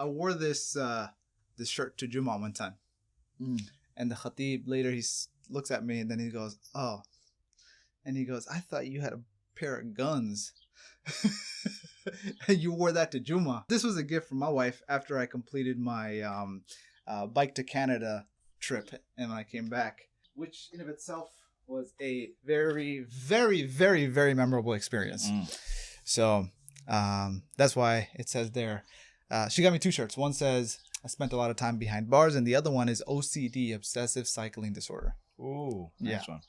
I wore this shirt to Jummah one time. And the Khatib later, looks at me and then he goes, oh. And he goes, I thought you had a pair of guns. And you wore that to Jummah. This was a gift from my wife after I completed my bike to Canada trip and I came back, which in of itself was a very, very, very, very memorable experience. So that's why it says there. She got me 2 shirts. One says, I spent a lot of time behind bars, and the other one is OCD, obsessive cycling disorder. Ooh, nice one.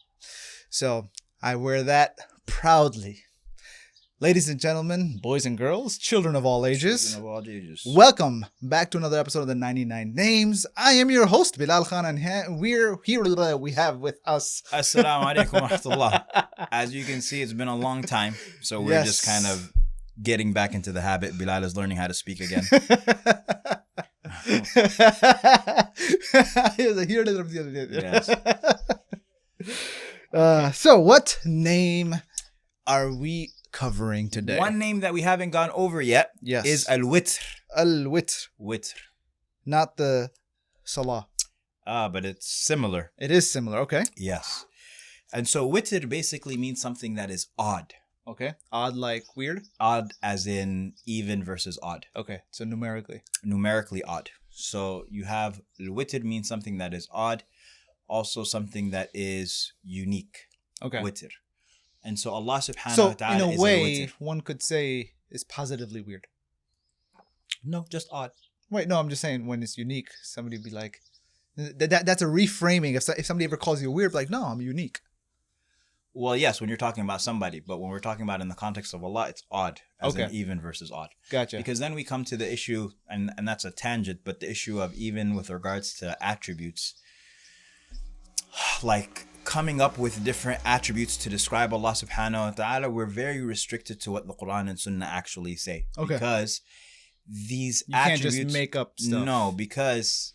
So I wear that proudly. Ladies and gentlemen, boys and girls, children of all ages, welcome back to another episode of the 99 Names. I am your host, Bilal Khan, and we're here. We have with us. Assalamu alaikum wa rahmatullah. As you can see, it's been a long time, so we're just kind of getting back into the habit. Bilal is learning how to speak again. Yes. So what name are we covering today? One name that we haven't gone over yet is Al-Witr. Al-Witr. Witr. Not the Salah. But it's similar. It is similar, okay. Yes. And so Witr basically means something that is odd. Okay. Odd like weird? Odd as in even versus odd. Okay. So numerically. Numerically odd. So you have Witr means something that is odd. Also something that is unique. Okay. Witr. And so Allah subhanahu wa ta'ala in a is way, one could say is positively weird. No, just odd. Wait, no, I'm just saying when it's unique, somebody would be like, that's a reframing. If somebody ever calls you weird, like, no, I'm unique. Well, yes, when you're talking about somebody, but when we're talking about in the context of Allah, it's odd, as in even versus odd. Gotcha. Because then we come to the issue, and that's a tangent, but the issue of even with regards to attributes, like coming up with different attributes to describe Allah subhanahu wa ta'ala, we're very restricted to what the Quran and Sunnah actually say. Okay. Because these you attributes... can't just make up stuff. No, because...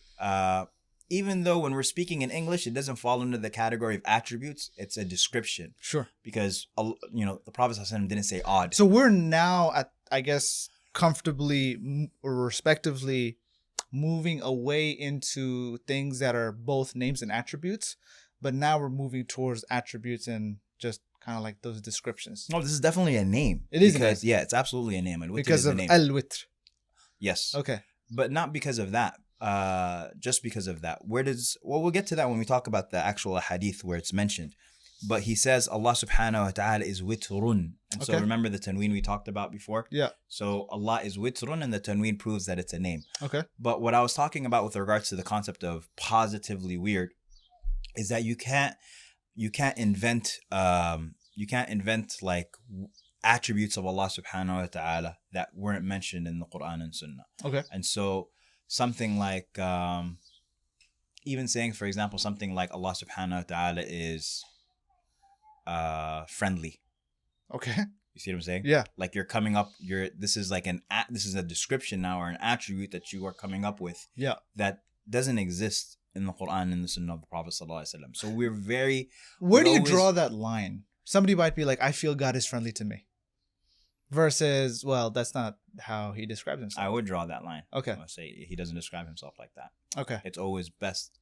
even though when we're speaking in English, it doesn't fall under the category of attributes, it's a description. Sure. Because, the Prophet ﷺ didn't say odd. So we're now, I guess, comfortably or respectively moving away into things that are both names and attributes. But now we're moving towards attributes and just kind of like those descriptions. No, this is definitely a name. It is because, yeah, it's absolutely a name. Because of Al-Witr. Yes. Okay. But not because of that. Just because of that. We'll get to that when we talk about the actual hadith where it's mentioned. But he says Allah subhanahu wa ta'ala is witrun. And so remember the tanween we talked about before? Yeah. So Allah is witrun and the tanween proves that it's a name. Okay. But what I was talking about with regards to the concept of positively weird is that you can't invent like attributes of Allah subhanahu wa ta'ala that weren't mentioned in the Quran and Sunnah. Okay. And so something like even saying, for example, something like Allah subhanahu wa ta'ala is friendly. Okay. You see what I'm saying? Yeah. Like you're coming up, this is a description now or an attribute that you are coming up with. Yeah. That doesn't exist in the Quran and the Sunnah of the Prophet sallallahu alaihi wasallam. So we're very... Where do you draw that line? Somebody might be like, I feel God is friendly to me. Versus, well, that's not how he describes himself. I would draw that line. Okay. I would say he doesn't describe himself like that. Okay. It's always best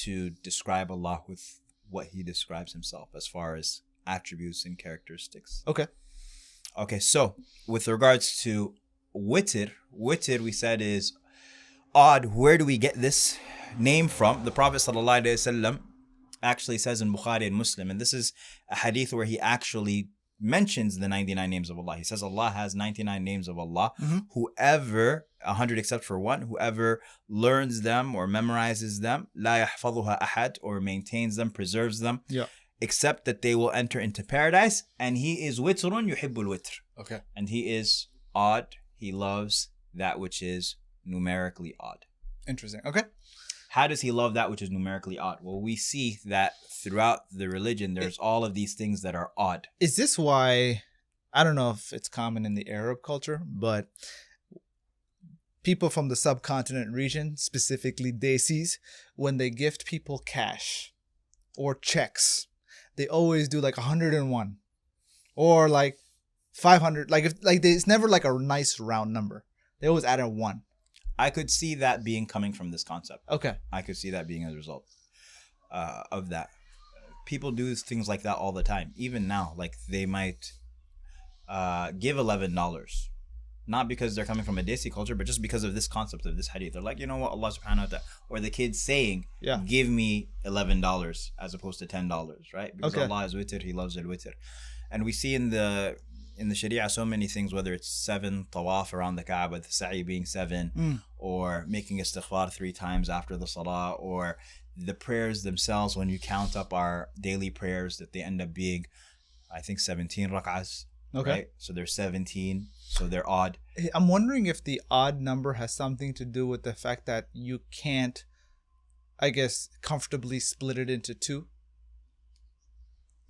to describe Allah with what he describes himself as far as attributes and characteristics. Okay. Okay, so with regards to Witr we said is odd. Where do we get this name from? The Prophet sallallahu alaihi wasallam actually says in Bukhari and Muslim, and this is a hadith where he actually mentions the 99 names of Allah. He says Allah has 99 names of Allah. Mm-hmm. Whoever, 100 except for one, whoever learns them or memorizes them, لا يحفظها أحد, or maintains them, preserves them, except that they will enter into paradise. And he is witrun yuhibbul witr. Okay. And he is odd. He loves that which is numerically odd. Interesting. Okay. How does he love that which is numerically odd? Well, we see that throughout the religion, there's all of these things that are odd. Is this why, I don't know if it's common in the Arab culture, but people from the subcontinent region, specifically Desis, when they gift people cash or checks, they always do like 101 or like 500. Like it's never like a nice round number. They always add a 1. I could see that being coming from this concept. Okay. I could see that being as a result of that. People do things like that all the time. Even now, like they might give $11. Not because they're coming from a Desi culture, but just because of this concept of this hadith. They're like, you know what, Allah subhanahu wa ta'ala, or the kids saying, give me $11 as opposed to $10, right? Because Allah is Witr, He loves al-Witr. And we see in the Sharia so many things, whether it's 7 tawaf around the Kaaba, the sa'i being 7, or making istighfar 3 times after the salah, or the prayers themselves, when you count up our daily prayers, that they end up being, I think, 17 rak'ahs. Okay. Right? So they're 17, so they're odd. I'm wondering if the odd number has something to do with the fact that you can't, I guess, comfortably split it into 2.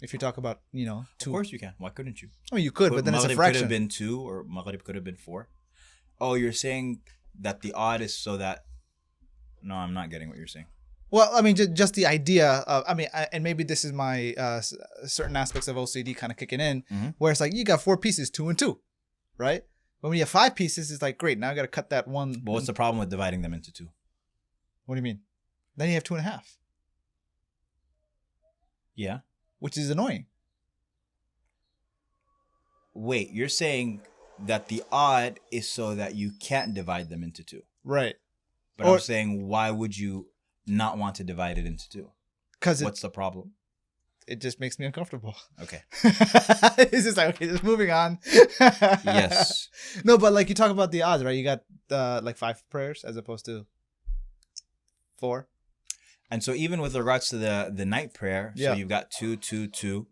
If you talk about, 2. Of course you can. Why couldn't you? I mean, you could, but then it's a fraction. Could have been 2, or Maghrib could have been 4. Oh, you're saying that the odd is so that... No, I'm not getting what you're saying. Well, I mean, just the idea of, and maybe this is my certain aspects of OCD kind of kicking in, where it's like, you got 4 pieces, 2 and 2, right? But when you have 5 pieces, it's like, great, now I got to cut that one. But what's the problem with dividing them into 2? What do you mean? Then you have 2.5. Yeah. Which is annoying. Wait, you're saying that the odd is so that you can't divide them into 2. Right. But I'm saying, why would you not want to divide it into 2? Because what's the problem? It just makes me uncomfortable. Okay. It's just like, okay, just moving on. Yes. No, but like you talk about the odds, right? You got like 5 prayers as opposed to 4. And so even with regards to the night prayer, so you've got 2, 2, 2,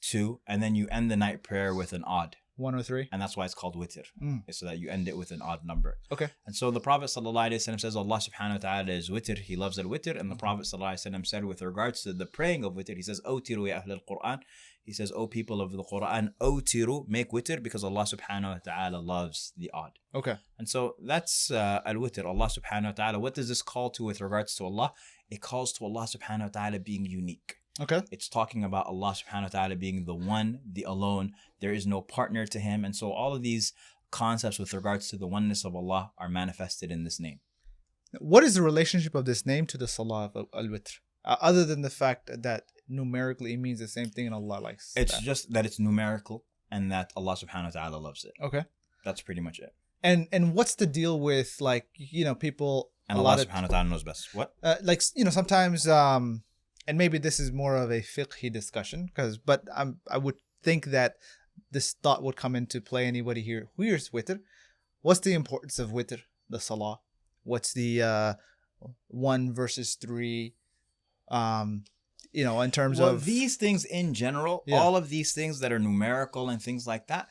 2, and then you end the night prayer with an odd. 1 or 3. And that's why it's called Witr. So that you end it with an odd number. Okay. And so the Prophet ﷺ says Allah subhanahu wa ta'ala is Witr. He loves al-Witr. And the Prophet ﷺ said with regards to the praying of Witr, he says, "Awtiru ya ahl al-Quran." He says, "O people of the Quran, Awtiru, make Witr, because Allah subhanahu wa ta'ala loves the odd." Okay. And so that's al-Witr. Allah subhanahu wa ta'ala. What does this call to with regards to Allah? It calls to Allah subhanahu wa ta'ala being unique. Okay. It's talking about Allah subhanahu wa ta'ala being the one, the alone. There is no partner to him. And so all of these concepts with regards to the oneness of Allah are manifested in this name. What is the relationship of this name to the Salah of al-Witr? Other than the fact that numerically it means the same thing and Allah likes it. It's just that it's numerical and that Allah subhanahu wa ta'ala loves it. Okay. That's pretty much it. And what's the deal with, like, people... And Allah subhanahu wa ta'ala knows best. What? Sometimes... and maybe this is more of a fiqhi discussion, but I would think that this thought would come into play. Anybody here who hears Witr, what's the importance of Witr, the Salah? What's the 1 versus 3? In terms of these things in general, all of these things that are numerical and things like that,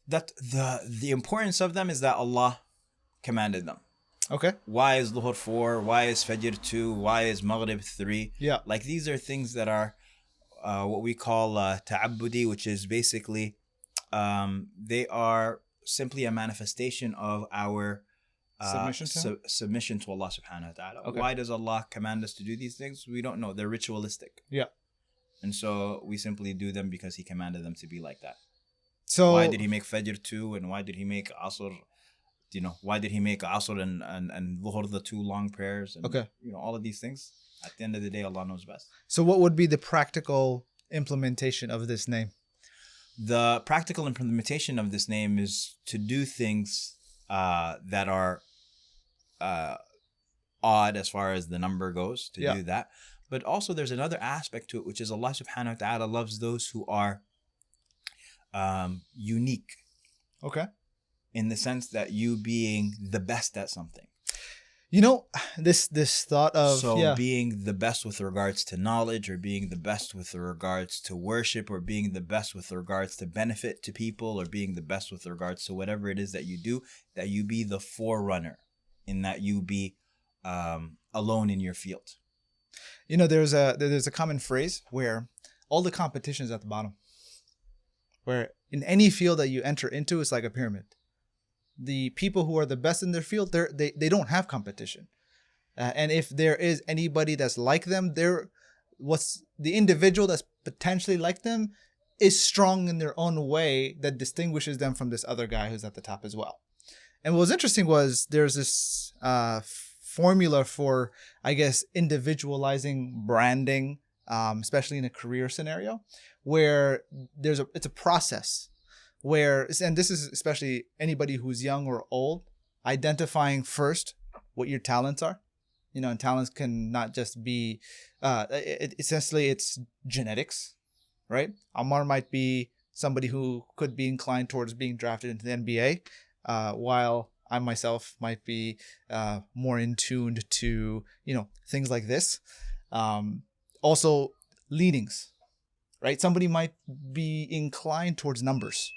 that the importance of them is that Allah commanded them. Okay. Why is Dhuhr 4? Why is Fajr 2? Why is Maghrib 3? Yeah. Like these are things that are what we call ta'abbudi, which is basically they are simply a manifestation of our submission to Allah subhanahu wa ta'ala. Okay. Why does Allah command us to do these things? We don't know. They're ritualistic. Yeah. And so we simply do them because He commanded them to be like that. So why did He make Fajr 2 and why did He make Asr? Why did He make Asr and Dhuhr, the 2 long prayers? And, all of these things. At the end of the day, Allah knows best. So what would be the practical implementation of this name? The practical implementation of this name is to do things that are odd as far as the number goes, to do that. But also there's another aspect to it, which is Allah subhanahu wa ta'ala loves those who are unique. Okay. In the sense that you being the best at something. This thought of being the best with regards to knowledge, or being the best with regards to worship, or being the best with regards to benefit to people, or being the best with regards to whatever it is that you do, that you be the forerunner, in that you be alone in your field. There's a common phrase where all the competition is at the bottom. Where in any field that you enter into, it's like a pyramid. The people who are the best in their field, they don't have competition. And if there is anybody that's like them, the individual that's potentially like them is strong in their own way that distinguishes them from this other guy who's at the top as well. And what was interesting was there's this formula for, I guess, individualizing branding, especially in a career scenario, where it's a process where, and this is especially anybody who's young or old, identifying first what your talents are. And talents can not just be, essentially it's genetics, right? Ammar might be somebody who could be inclined towards being drafted into the NBA, while I myself might be more in tune to, things like this. Also, leanings, right? Somebody might be inclined towards numbers,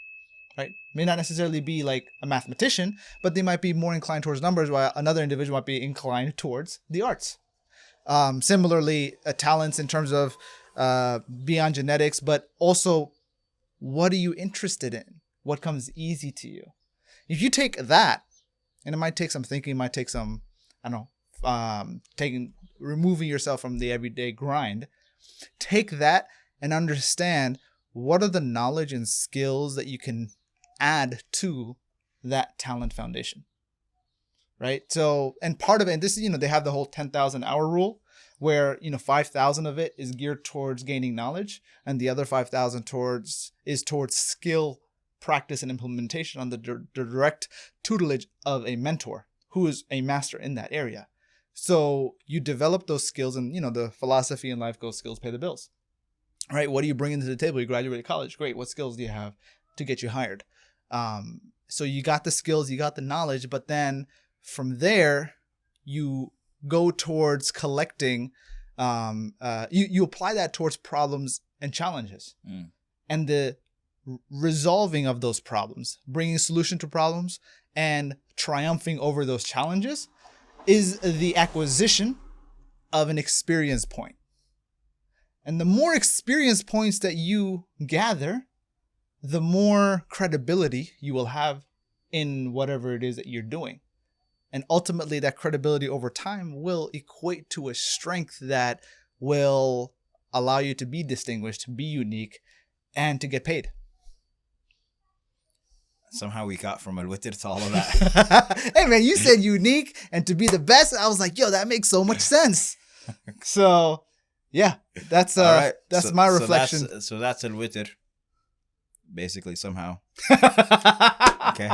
right? May not necessarily be like a mathematician, but they might be more inclined towards numbers, while another individual might be inclined towards the arts. Similarly, talents in terms of beyond genetics, but also what are you interested in? What comes easy to you? If you take that, and it might take some thinking, it might take some, removing yourself from the everyday grind, take that and understand what are the knowledge and skills that you can add to that talent foundation, right? So, and part of it, and this is, they have the whole 10,000 hour rule where, 5,000 of it is geared towards gaining knowledge, and the other 5,000 is towards skill, practice, and implementation on the direct tutelage of a mentor who is a master in that area. So you develop those skills, and, the philosophy in life goes, skills pay the bills, right? What do you bring into the table? You graduated college. Great. What skills do you have to get you hired? So you got the skills, you got the knowledge, but then from there, you go towards collecting, you apply that towards problems and challenges, and the resolving of those problems, bringing a solution to problems and triumphing over those challenges is the acquisition of an experience point. And the more experience points that you gather, the more credibility you will have in whatever it is that you're doing. And ultimately, that credibility over time will equate to a strength that will allow you to be distinguished, be unique, and to get paid. Somehow we got from Al-Witr to all of that. Hey, man, you said unique and to be the best. I was like, yo, that makes so much sense. So, yeah, that's right. That's my reflection. So that's Al-Witr. Basically, somehow. Okay.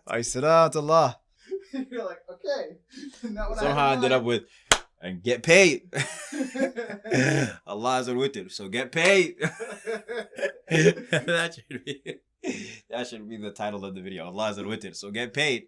I said, Allah. You're like, okay. Somehow I ended up with, and get paid. Allah is Al-Witr, so get paid. That should be the title of the video. Allah is Al-Witr, so get paid.